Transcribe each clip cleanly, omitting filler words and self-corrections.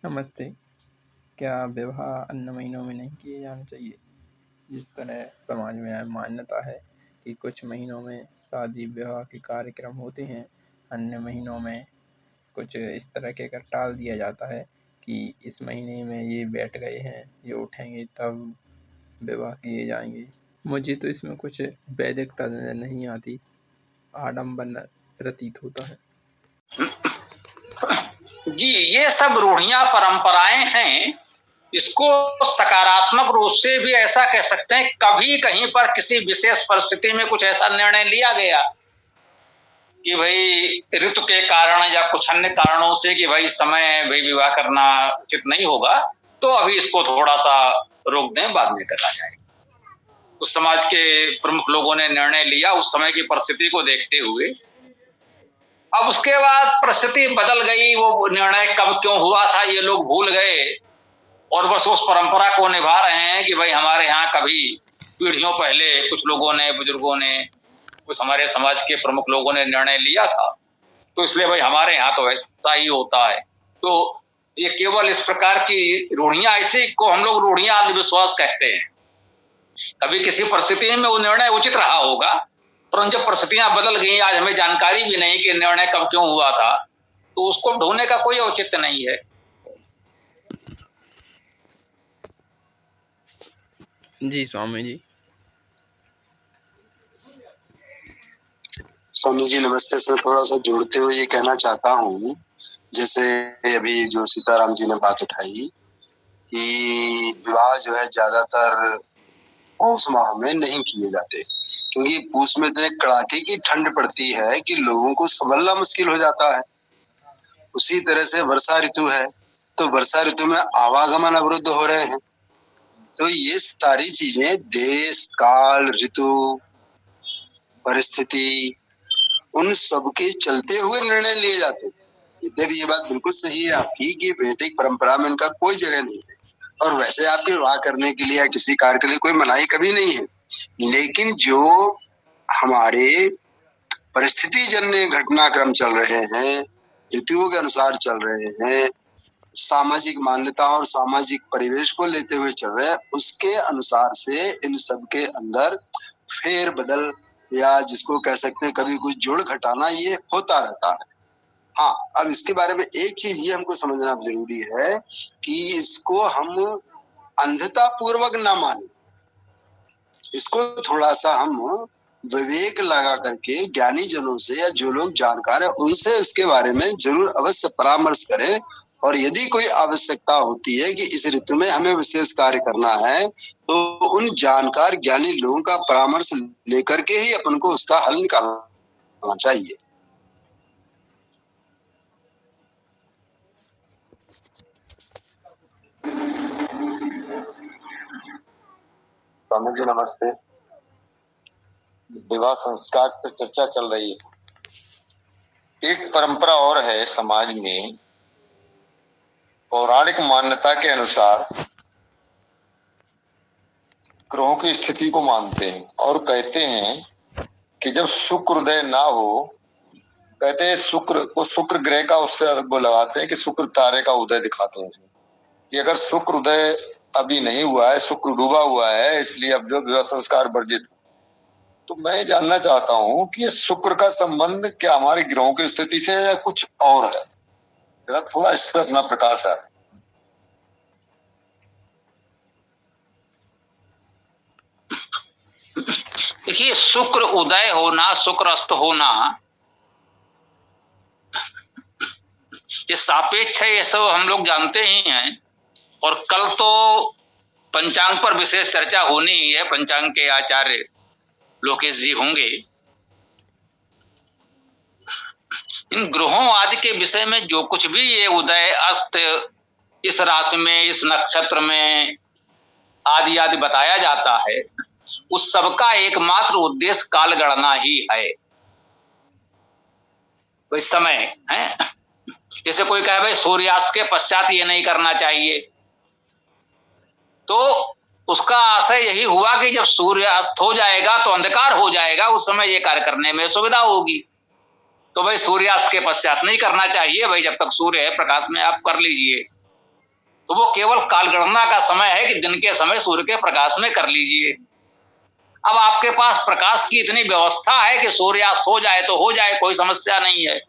नमस्ते। क्या विवाह अन्य महीनों में नहीं किए जाने चाहिए? जिस तरह समाज में मान्यता है कि कुछ महीनों में शादी विवाह के कार्यक्रम होते हैं, अन्य महीनों में कुछ इस तरह के कर टाल दिया जाता है कि इस महीने में ये बैठ गए हैं, ये उठेंगे तब विवाह किए जाएंगे। मुझे तो इसमें कुछ वैदिकता नज़र नहीं आती, आडंबर प्रतीत होता है। जी, ये सब रूढ़ियां परंपराएं हैं। इसको सकारात्मक रूप से भी ऐसा कह सकते हैं, कभी कहीं पर किसी विशेष परिस्थिति में कुछ ऐसा निर्णय लिया गया कि भाई ऋतु के कारण या कुछ अन्य कारणों से कि भाई समय भाई विवाह करना उचित नहीं होगा, तो अभी इसको थोड़ा सा रोक दें, बाद में करा जाए। उस समाज के प्रमुख लोगों ने निर्णय लिया उस समय की परिस्थिति को देखते हुए। अब उसके बाद परिस्थिति बदल गई, वो निर्णय कब क्यों हुआ था ये लोग भूल गए और बस उस परंपरा को निभा रहे हैं कि भाई हमारे यहाँ कभी पीढ़ियों पहले कुछ लोगों ने, बुजुर्गों ने, कुछ हमारे समाज के प्रमुख लोगों ने निर्णय लिया था, तो इसलिए भाई हमारे यहाँ तो ऐसा ही होता है। तो ये केवल इस प्रकार की रूढ़ियां, ऐसी को हम लोग रूढ़ियां अंधविश्वास कहते हैं। कभी किसी परिस्थिति में वो निर्णय उचित रहा होगा, परंतु जब परिस्थितियां बदल गई, आज हमें जानकारी भी नहीं कि निर्णय कब क्यों हुआ था, तो उसको ढूंढने का कोई औचित्य नहीं है। जी स्वामी जी। स्वामी जी नमस्ते सर। थोड़ा सा जोड़ते हुए ये कहना चाहता हूँ, जैसे अभी जो सीताराम जी ने बात उठाई कि विवाह जो है ज्यादातर पौष माह में नहीं किए जाते, क्योंकि पूष में इतने कड़ाके की ठंड पड़ती है कि लोगों को संभलना मुश्किल हो जाता है। उसी तरह से वर्षा ऋतु है, तो वर्षा ऋतु में आवागमन अवरुद्ध हो रहे हैं। तो ये सारी चीजें देश काल ऋतु परिस्थिति उन सब के चलते हुए निर्णय लिए जाते हैं। यद्यपि ये बात बिल्कुल सही है आपकी कि वैदिक परंपरा में इनका कोई जगह नहीं है, और वैसे आपके विवाह करने के लिए या किसी कार्य के लिए कोई मनाही कभी नहीं है। लेकिन जो हमारे परिस्थिति जन्य घटनाक्रम चल रहे हैं, ऋतुओं के अनुसार चल रहे हैं, सामाजिक मान्यता और सामाजिक परिवेश को लेते हुए चल रहे हैं, उसके अनुसार से इन सब के अंदर फेर बदल या जिसको कह सकते हैं कभी कोई जोड़ घटाना ये होता रहता है। हाँ, अब इसके बारे में एक चीज ये हमको समझना जरूरी है कि इसको हम अंधता पूर्वक ना माने, इसको थोड़ा सा हम विवेक लगा करके ज्ञानी जनों से या जो लोग जानकार है उनसे इसके बारे में जरूर अवश्य परामर्श करें। और यदि कोई आवश्यकता होती है कि इस ऋतु में हमें विशेष कार्य करना है, तो उन जानकार ज्ञानी लोगों का परामर्श लेकर के ही अपन को उसका हल निकालना चाहिए। स्वामी जी नमस्ते। विवाह संस्कार पर चर्चा चल रही है। एक परंपरा और है समाज में, पौराणिक मान्यता के अनुसार ग्रहों की स्थिति को मानते हैं और कहते हैं कि जब शुक्र उदय ना हो, कहते हैं शुक्र ग्रह का उससे वो लगाते हैं कि शुक्र तारे का उदय दिखाते हैं कि अगर शुक्र उदय अभी नहीं हुआ है, शुक्र डूबा हुआ है, इसलिए अब जो विवाह संस्कार वर्जित। तो मैं जानना चाहता हूं कि ये शुक्र का संबंध क्या हमारे ग्रहों की स्थिति से या कुछ और है? जरा थोड़ा इस पर अपना प्रकाश डालें। देखिए, शुक्र उदय होना, शुक्र अस्त होना, ये सापेक्ष है, ये सब हम लोग जानते ही हैं। और कल तो पंचांग पर विशेष चर्चा होनी ही है, पंचांग के आचार्य लोकेश जी होंगे। इन ग्रहों आदि के विषय में जो कुछ भी ये उदय अस्त इस राशि में, इस नक्षत्र में आदि आदि बताया जाता है, उस सबका एकमात्र उद्देश्य काल गणना ही है। कोई समय है, जैसे कोई कहे भाई सूर्यास्त के पश्चात ये नहीं करना चाहिए, तो उसका आशय यही हुआ कि जब सूर्य अस्त हो जाएगा तो अंधकार हो जाएगा, उस समय ये कार्य करने में सुविधा होगी। तो भाई सूर्यास्त के पश्चात नहीं करना चाहिए, भाई जब तक सूर्य है प्रकाश में आप कर लीजिए। तो वो केवल कालगणना का समय है कि दिन के समय सूर्य के प्रकाश में कर लीजिए। अब आपके पास प्रकाश की इतनी व्यवस्था है कि सूर्यास्त हो जाए तो हो जाए, कोई समस्या नहीं है।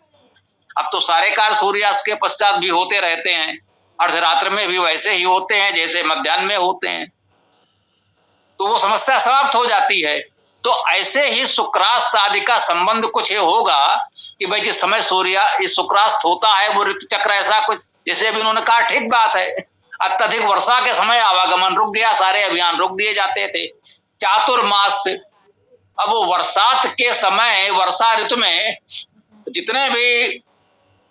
अब तो सारे कार्य सूर्यास्त के पश्चात भी होते रहते हैं, अर्धरात्र में भी वैसे ही होते हैं जैसे मध्याह्न में होते हैं, तो वो समस्या समाप्त हो जाती है। तो ऐसे ही शुक्रास्त आदि का संबंध कुछ ये होगा कि भाई जिस समय शुक्रास्त होता है वो ऋतु चक्र ऐसा कुछ, जैसे अभी उन्होंने कहा ठीक बात है, अत्यधिक वर्षा के समय आवागमन रुक गया, सारे अभियान रोक दिए जाते थे चातुर्मास। अब वो बरसात के समय वर्षा ऋतु में जितने भी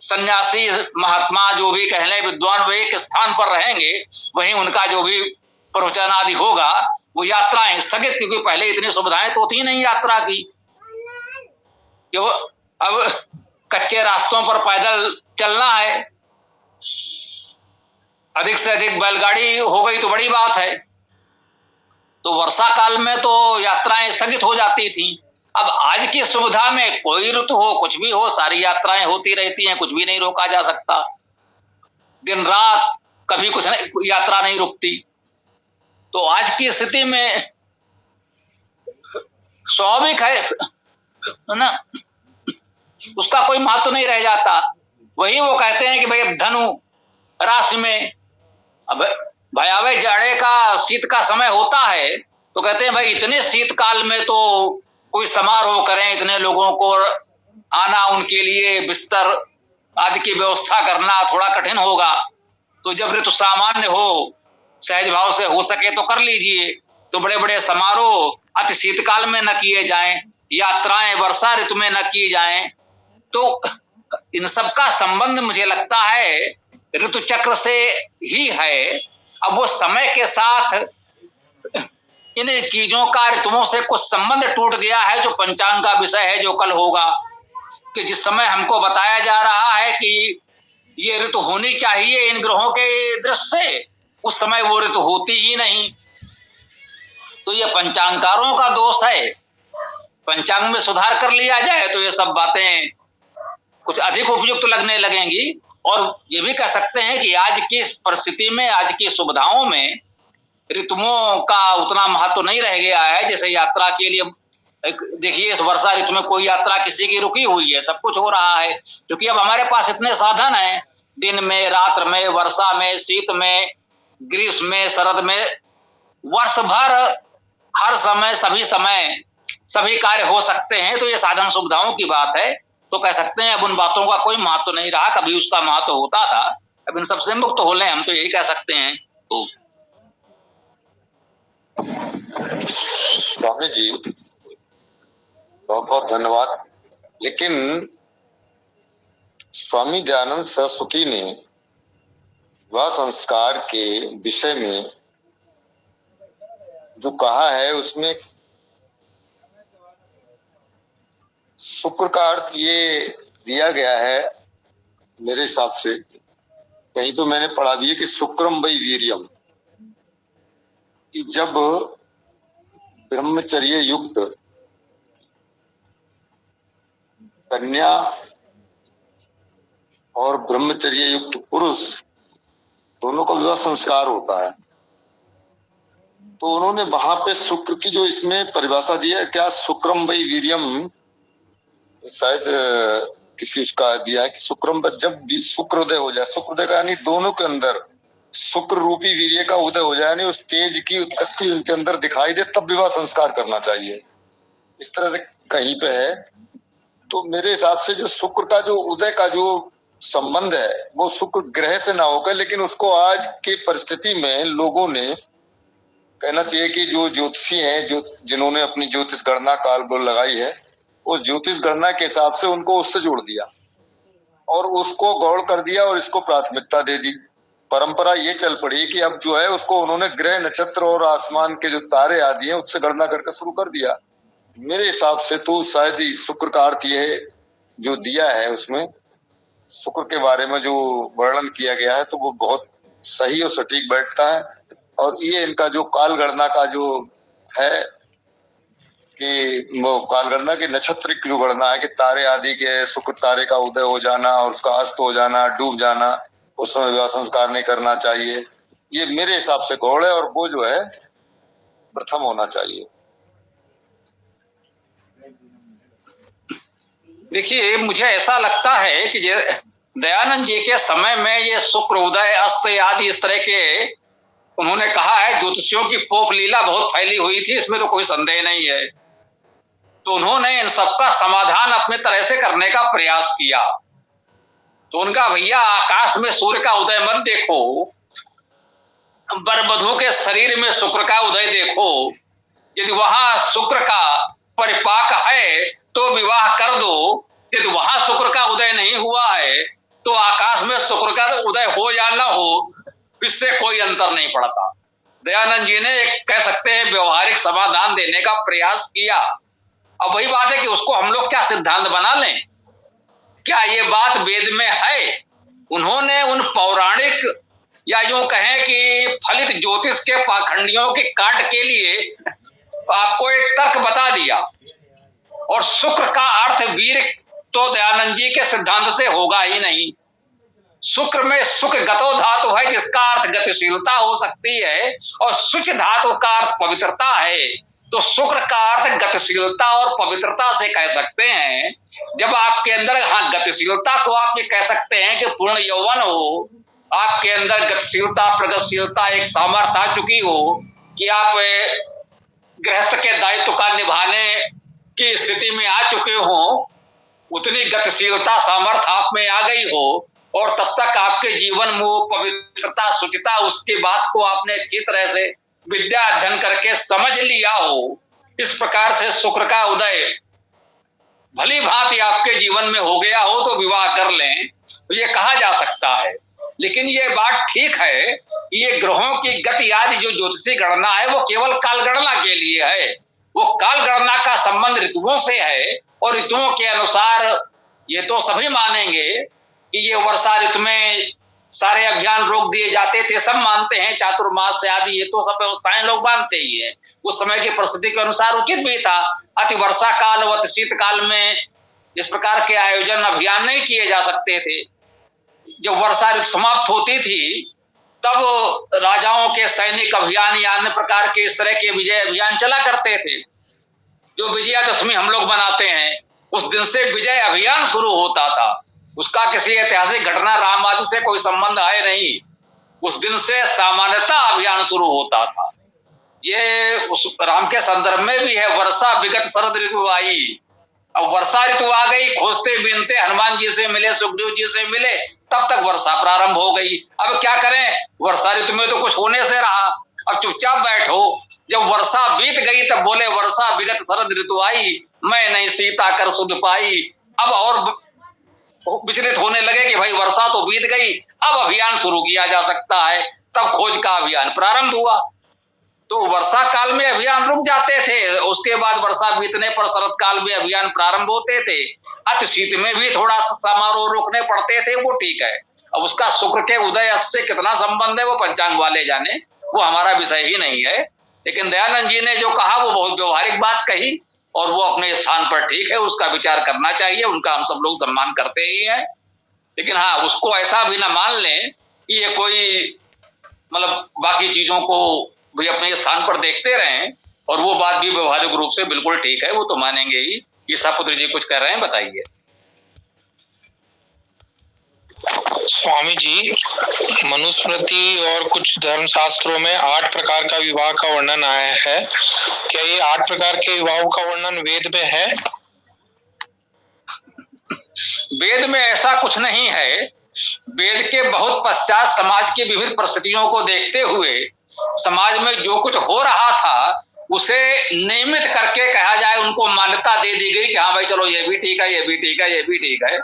सन्यासी महात्मा जो भी कह लें विद्वान वो एक स्थान पर रहेंगे, वहीं उनका जो भी प्रवचन आदि होगा वो यात्राएं स्थगित, क्योंकि पहले इतनी सुविधाएं तो थी नहीं यात्रा की। क्यों अब कच्चे रास्तों पर पैदल चलना है, अधिक से अधिक बैलगाड़ी हो गई तो बड़ी बात है। तो वर्षा काल में तो यात्राएं स्थगित हो जाती थी। अब आज की सुविधा में कोई ऋतु हो कुछ भी हो, सारी यात्राएं होती रहती हैं, कुछ भी नहीं रोका जा सकता, दिन रात कभी कुछ नहीं, यात्रा नहीं रुकती। तो आज की स्थिति में स्वाभाविक है ना, उसका कोई महत्व नहीं रह जाता। वही वो कहते हैं कि भाई धनु राशि में अब भयावह जाड़े का शीत का समय होता है, तो कहते हैं भाई इतने शीतकाल में तो कोई समारोह करें, इतने लोगों को आना, उनके लिए बिस्तर आदि की व्यवस्था करना थोड़ा कठिन होगा। तो जब ऋतु सामान्य हो, सहज भाव से हो सके तो कर लीजिए। तो बड़े बड़े समारोह अति शीतकाल में न किए जाएं, यात्राएं वर्षा ऋतु में न की जाएं। तो इन सब का संबंध मुझे लगता है ऋतु चक्र से ही है। अब वो समय के साथ इन चीजों का ऋतुओं से कुछ संबंध टूट गया है, जो पंचांग का विषय है, जो कल होगा, कि जिस समय हमको बताया जा रहा है कि ये ऋतु होनी चाहिए इन ग्रहों के दृष्टि से, उस समय वो ऋतु होती ही नहीं। तो ये पंचांगकारों का दोष है। पंचांग में सुधार कर लिया जाए तो ये सब बातें कुछ अधिक उपयुक्त लगने लगेंगी। और ये भी कह सकते हैं कि आज की परिस्थिति में, आज की सुविधाओं में ऋतुओं का उतना महत्व नहीं रह गया है। जैसे यात्रा के लिए देखिए, इस वर्षा ऋतु में कोई यात्रा किसी की रुकी हुई है, सब कुछ हो रहा है, क्योंकि अब हमारे पास इतने साधन हैं, दिन में, रात्र में, वर्षा में, शीत में, ग्रीष्म में, शरद में, वर्ष भर हर समय सभी कार्य हो सकते हैं। तो ये साधन सुविधाओं की बात है। तो कह सकते हैं अब उन बातों का कोई महत्व नहीं रहा, कभी उसका महत्व होता था, अब इन सबसे मुक्त हो लें, हम तो यही कह सकते हैं। तो स्वामी जी बहुत बहुत धन्यवाद। लेकिन स्वामी दयानंद सरस्वती ने विवाह संस्कार के विषय में जो कहा है उसमें शुक्र का अर्थ ये दिया गया है, मेरे हिसाब से कहीं तो मैंने पढ़ा भी है कि शुक्रम वै वीर्यम, कि जब ब्रह्मचर्य युक्त कन्या और ब्रह्मचर्य युक्त पुरुष दोनों का विवाह संस्कार होता है, तो उन्होंने वहां पे शुक्र की जो इसमें परिभाषा दी है, क्या शुक्रम वै वीर्यम, शायद किसी उसका दिया है कि शुक्रम पर जब भी शुक्रोदय हो जाए, शुक्रोदय का यानी दोनों के अंदर शुक्र रूपी वीर्य का उदय हो जाए, यानी उस तेज की उत्पत्ति उनके अंदर दिखाई दे, तब विवाह संस्कार करना चाहिए। इस तरह से कहीं पे है। तो मेरे हिसाब से जो शुक्र का जो उदय का जो संबंध है वो शुक्र ग्रह से ना होकर, लेकिन उसको आज की परिस्थिति में लोगों ने कहना चाहिए कि जो ज्योतिषी हैं, जो जिन्होंने अपनी ज्योतिष गणना काल लगाई है, उस ज्योतिष गणना के हिसाब से उनको उससे जोड़ दिया और उसको गौड़ कर दिया और इसको प्राथमिकता दे दी। परंपरा ये चल पड़ी कि अब जो है उसको उन्होंने ग्रह नक्षत्र और आसमान के जो तारे आदि हैं उससे गणना करके शुरू कर दिया। मेरे हिसाब से तो शायद शुक्र का अर्थ ये जो दिया है उसमें शुक्र के बारे में जो वर्णन किया गया है तो वो बहुत सही और सटीक बैठता है। और ये इनका जो काल गणना का जो है कि वो काल गणना के नक्षत्र की जो गणना है कि तारे आदि के, शुक्र तारे का उदय हो जाना और उसका अस्त हो जाना, डूब जाना, उस समय विवाह संस्कार नहीं करना चाहिए। ये मेरे हिसाब से गौड़ है, और वो जो है प्रथम होना चाहिए। देखिए, मुझे ऐसा लगता है कि दयानंद जी के समय में ये शुक्र उदय अस्त आदि इस तरह के उन्होंने कहा है, ज्योतिषियों की पोप लीला बहुत फैली हुई थी, इसमें तो कोई संदेह नहीं है। तो उन्होंने इन सबका समाधान अपने तरह से करने का प्रयास किया। तो उनका भैया आकाश में सूर्य का उदय मत देखो, बरबधू के शरीर में शुक्र का उदय देखो, यदि वहां शुक्र का परिपाक है तो विवाह कर दो, यदि वहां शुक्र का उदय नहीं हुआ है तो आकाश में शुक्र का उदय हो या ना हो, इससे कोई अंतर नहीं पड़ता। दयानंद जी ने एक कह सकते हैं व्यवहारिक समाधान देने का प्रयास किया। अब वही बात है कि उसको हम लोग क्या सिद्धांत बना लें? क्या ये बात वेद में है? उन्होंने उन पौराणिक या यूं कहें कि फलित ज्योतिष के पाखंडियों के काट के लिए आपको एक तर्क बता दिया। और शुक्र का अर्थ वीर तो दयानंद जी के सिद्धांत से होगा ही नहीं। शुक्र में सुख गतो धातु है, जिसका अर्थ गतिशीलता हो सकती है, और शुच धातु का अर्थ पवित्रता है। तो शुक्र का अर्थ गतिशीलता और पवित्रता से कह सकते हैं। जब आपके अंदर, हाँ, गतिशीलता को आप ये कह सकते हैं कि पूर्ण यौवन हो, आपके अंदर गतिशीलता प्रगतिशीलता एक सामर्थ्य आ चुकी हो कि आप गृहस्थ के दायित्व का निभाने की स्थिति में आ चुके हो, उतनी गतिशीलता सामर्थ्य आप में आ गई हो, और तब तक आपके जीवन में वो पवित्रता शुचिता, उसकी बात को आपने अच्छी तरह से विद्या अध्ययन करके समझ लिया हो, इस प्रकार से शुक्र का उदय भली भांति आपके जीवन में हो गया हो तो विवाह कर लें, तो ये कहा जा सकता है। लेकिन ये बात ठीक है कि ये ग्रहों की गति आदि जो ज्योतिषी गणना है वो केवल काल गणना के लिए है। वो काल गणना का संबंध ऋतुओं से है, और ऋतुओं के अनुसार ये तो सभी मानेंगे कि ये वर्षा ऋतु में सारे अभियान रोक दिए जाते थे, सब मानते हैं, चातुर्मास से आदि ये तो सब व्यवस्थाएं लोग मानते ही है। उस समय की परिस्थिति के अनुसार उचित भी था। अति वर्षा काल व शीतकाल में इस प्रकार के आयोजन अभियान नहीं किए जा सकते थे। जब वर्षा ऋतु समाप्त होती थी तब राजाओं के सैनिक अभियान या अन्य प्रकार के इस तरह के विजय अभियान चला करते थे। जो विजयादशमी हम लोग मनाते हैं, उस दिन से विजय अभियान शुरू होता था। उसका किसी ऐतिहासिक घटना राम आदि से कोई संबंध है नहीं। उस दिन से सामान्यता अभियान शुरू होता था। ये उस राम के संदर्भ में भी है, वर्षा विगत शरद ऋतु आई। अब वर्षा ऋतु आ गई, खोजते बीनते हनुमान जी से मिले, सुखदेव जी से मिले, तब तक वर्षा प्रारंभ हो गई। अब क्या करें, वर्षा ऋतु में तो कुछ होने से रहा, अब चुपचाप बैठो। जब वर्षा बीत गई तब बोले वर्षा विगत शरद ऋतु आई, मैं नहीं सीता कर सुध पाई। अब और विचलित होने लगे कि भाई वर्षा तो बीत गई, अब अभियान शुरू किया जा सकता है। तब खोज का अभियान प्रारंभ हुआ। तो वर्षा काल में अभियान रुक जाते थे, उसके बाद वर्षा बीतने पर शरद काल में अभियान प्रारंभ होते थे। अति शीत में भी थोड़ा सा समारोह रोकने पड़ते थे, वो ठीक है। अब उसका शुक्र के उदय से कितना संबंध है वो पंचांग वाले जाने, वो हमारा विषय ही नहीं है। लेकिन दयानंद जी ने जो कहा वो बहुत व्यवहारिक बात कही, और वो अपने स्थान पर ठीक है, उसका विचार करना चाहिए, उनका हम सब लोग सम्मान करते ही हैं। लेकिन हाँ, उसको ऐसा भी ना मान लें कि ये कोई मतलब बाकी चीजों को भी अपने स्थान पर देखते रहें, और वो बात भी व्यवहारिक रूप से बिल्कुल ठीक है, वो तो मानेंगे ही। ईसापुत्र जी कुछ कर रहे हैं, बताइए। स्वामी जी, मनुस्मृति और कुछ धर्म शास्त्रों में 8 प्रकार का विवाह का वर्णन आया है। क्या ये 8 प्रकार के विवाहों का वर्णन वेद में है? वेद में ऐसा कुछ नहीं है। वेद के बहुत पश्चात समाज की विविध परिस्थितियों को देखते हुए समाज में जो कुछ हो रहा था उसे नियमित करके कहा जाए, उनको मान्यता दे दी गई कि हाँ भाई चलो ये भी ठीक है, ये भी ठीक है, ये भी ठीक है।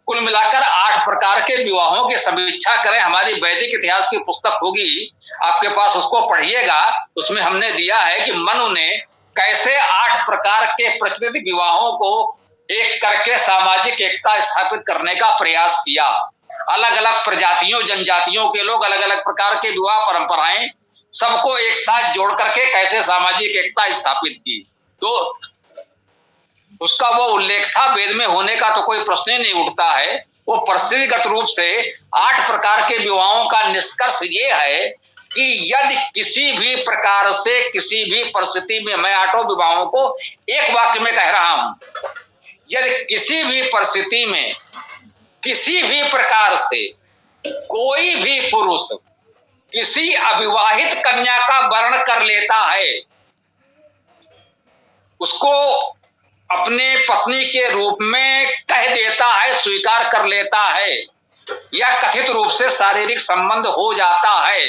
कुल मिलाकर 8 प्रकार के विवाहों की समीक्षा करें, हमारी वैदिक इतिहास की पुस्तक होगी, आपके पास, उसको पढ़िएगा। उसमें हमने दिया है कि मनु ने कैसे 8 प्रकार के प्रचलित विवाहों को एक करके सामाजिक एकता स्थापित करने का प्रयास किया। अलग अलग प्रजातियों जनजातियों के लोग, अलग अलग प्रकार के विवाह परंपराएं, सबको एक साथ जोड़ करके कैसे सामाजिक एकता स्थापित की। तो उसका वो उल्लेख था, वेद में होने का तो कोई प्रश्न ही नहीं उठता है। वो परिस्थितिगत रूप से 8 प्रकार के विवाहों का निष्कर्ष ये है कि यदि किसी भी प्रकार से किसी भी परिस्थिति में, मैं 8 विवाहों को एक वाक्य में कह रहा हूं, यदि किसी भी परिस्थिति में किसी भी प्रकार से कोई भी पुरुष किसी अविवाहित कन्या का वर्ण कर लेता है, उसको अपने पत्नी के रूप में कह देता है, स्वीकार कर लेता है, या कथित रूप से शारीरिक संबंध हो जाता है,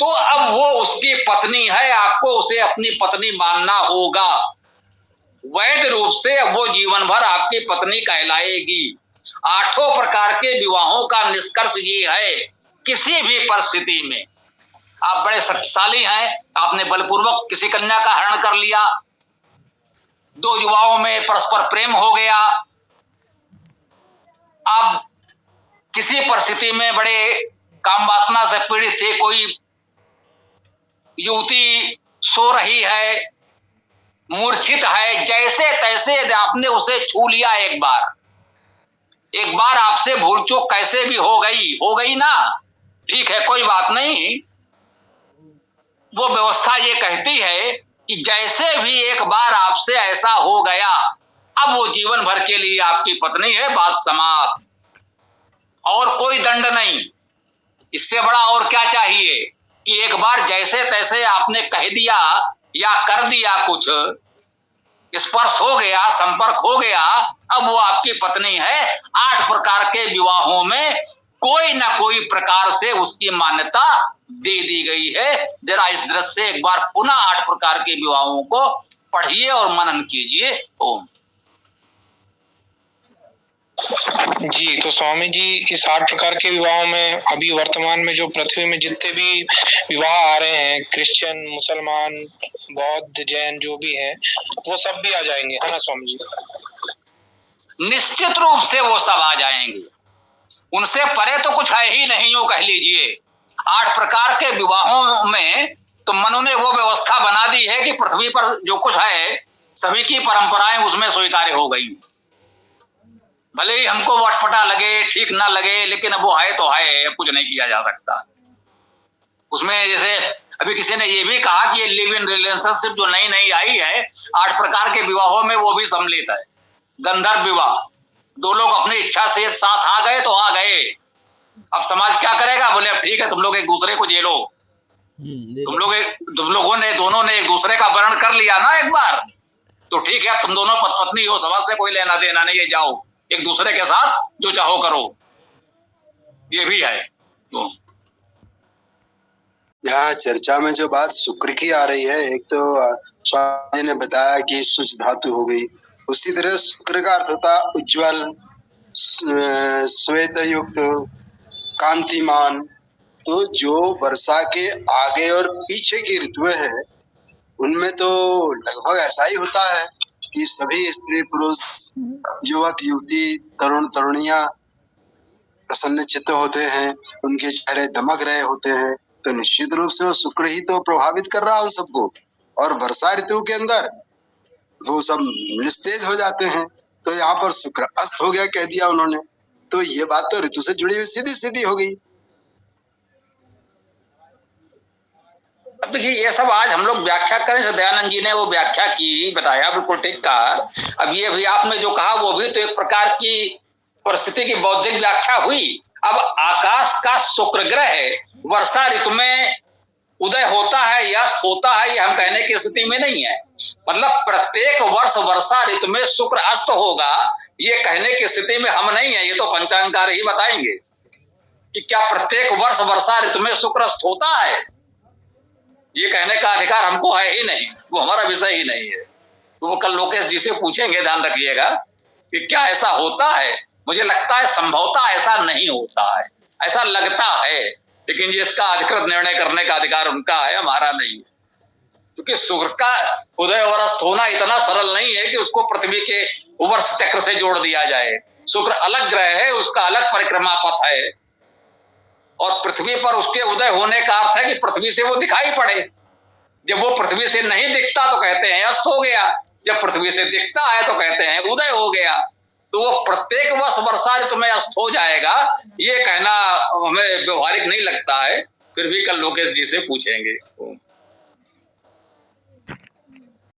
तो अब वो उसकी पत्नी है, आपको उसे अपनी पत्नी मानना होगा। वैध रूप से वो जीवन भर आपकी पत्नी कहलाएगी। 8 प्रकार के विवाहों का निष्कर्ष ये है, किसी भी परिस्थिति में आप बड़े शक्तिशाली हैं, आपने बलपूर्वक किसी कन्या का हरण कर लिया, 2 युवाओं में परस्पर प्रेम हो गया, आप किसी परिस्थिति में बड़े काम वासना से पीड़ित थे, कोई युवती सो रही है, मूर्छित है, जैसे तैसे आपने उसे छू लिया, एक बार आपसे भूल चूक कैसे भी हो गई ना, ठीक है, कोई बात नहीं। वो व्यवस्था ये कहती है कि जैसे भी एक बार आपसे ऐसा हो गया, अब वो जीवन भर के लिए आपकी पत्नी है, बात समाप्त, और कोई दंड नहीं। इससे बड़ा और क्या चाहिए कि एक बार जैसे तैसे आपने कह दिया या कर दिया, कुछ स्पर्श हो गया, संपर्क हो गया, अब वो आपकी पत्नी है। 8 प्रकार के विवाहों में कोई ना कोई प्रकार से उसकी मान्यता दे दी गई है। जरा इस दृश्य से एक बार पुनः 8 प्रकार के विवाहों को पढ़िए और मनन कीजिए। ओम जी। तो स्वामी जी, इस 8 प्रकार के विवाहों में अभी वर्तमान में जो पृथ्वी में जितने भी विवाह आ रहे हैं, क्रिश्चियन, मुसलमान, बौद्ध, जैन जो भी हैं, वो सब भी आ जाएंगे, है ना स्वामी जी? निश्चित रूप से वो सब आ जाएंगे, उनसे परे तो कुछ है ही नहीं, यूं कह लीजिए। 8 प्रकार के विवाहों में तो मनु ने वो व्यवस्था बना दी है कि पृथ्वी पर जो कुछ है सभी की परंपराएं उसमें स्वीकार्य हो गई। भले ही हमको वो अटपटा लगे, ठीक ना लगे, लेकिन अब वो है तो है, अब कुछ नहीं किया जा सकता उसमें। जैसे अभी किसी ने ये भी कहा कि ये लिव इन रिलेशनशिप जो नई नई आई है 8 प्रकार के विवाहों में, वो भी सम्मिलित है। गंधर्व विवाह, 2 लोग अपनी इच्छा से साथ आ गए तो आ गए, अब समाज क्या करेगा, बोले अब ठीक है, तुम लोग एक दूसरे को जेलो, तुम लोगों ने दोनों ने एक दूसरे का वर्ण कर लिया ना एक बार, तो ठीक है, तुम दोनों पत्नी हो, समाज से कोई लेना देना नहीं है, जाओ एक दूसरे के साथ जो चाहो करो, ये भी है। तो यहाँ चर्चा में जो बात शुक्र की आ रही है, एक तो स्वामी जी ने बताया कि शुच धातु हो गई, उसी तरह शुक्र का अर्थ होता उज्ज्वल, श्वेत युक्त, कांतिमान। तो जो वर्षा के आगे और पीछे की ऋतुएं हैं, उनमें तो लगभग ऐसा ही होता है कि सभी स्त्री पुरुष, युवक युवती, तरुण तरुणियां प्रसन्न चित्त होते हैं, उनके चेहरे दमक रहे होते हैं। तो निश्चित रूप से वो शुक्र ही तो प्रभावित कर रहा है उन सबको। और वर्षा ऋतु के अंदर वो सब निस्तेज हो जाते हैं। तो यहाँ पर शुक्र अस्त हो गया कह दिया उन्होंने, तो ये बात तो ऋतु से जुड़ी हुई सीधी सीधी हो गई। अब देखिए, ये सब आज हम लोग व्याख्या करें, दयानंद जी ने वो व्याख्या की, बताया, बिल्कुल ठीक कहा। अब ये भी आपने जो कहा वो भी तो एक प्रकार की परिस्थिति की बौद्धिक व्याख्या हुई। अब आकाश का शुक्र ग्रह वर्षा ऋतु में उदय होता है या अस्त होता है, ये हम कहने की स्थिति में नहीं है। मतलब प्रत्येक वर्ष वर्षा ऋतु में शुक्र अस्त होगा, ये कहने की स्थिति में हम नहीं है। ये तो पंचांगकार ही बताएंगे कि क्या प्रत्येक वर्ष वर्षा ऋतु में शुक्र अस्त होता है, ये कहने का अधिकार हमको है ही नहीं, वो हमारा विषय ही नहीं है। तो वो कल लोकेश जी से पूछेंगे, ध्यान रखिएगा कि क्या ऐसा होता है। मुझे लगता है संभवतः ऐसा नहीं होता है, ऐसा लगता है, लेकिन जिसका अधिकृत निर्णय करने का अधिकार उनका है, हमारा नहीं है। क्योंकि शुक्र का उदय और अस्त होना इतना सरल नहीं है कि उसको पृथ्वी के वर्ष चक्र से जोड़ दिया जाए। शुक्र अलग ग्रह है, उसका अलग परिक्रमा पथ है, और पृथ्वी पर उसके उदय होने का अर्थ है कि पृथ्वी से वो दिखाई पड़े। जब वो पृथ्वी से नहीं दिखता तो कहते हैं अस्त हो गया, जब पृथ्वी से दिखता है तो कहते हैं उदय हो गया। तो वो प्रत्येक वर्ष वर्षा ऋतु में अस्त हो जाएगा, ये कहना हमें व्यवहारिक नहीं लगता है। फिर भी कल लोकेश जी से पूछेंगे।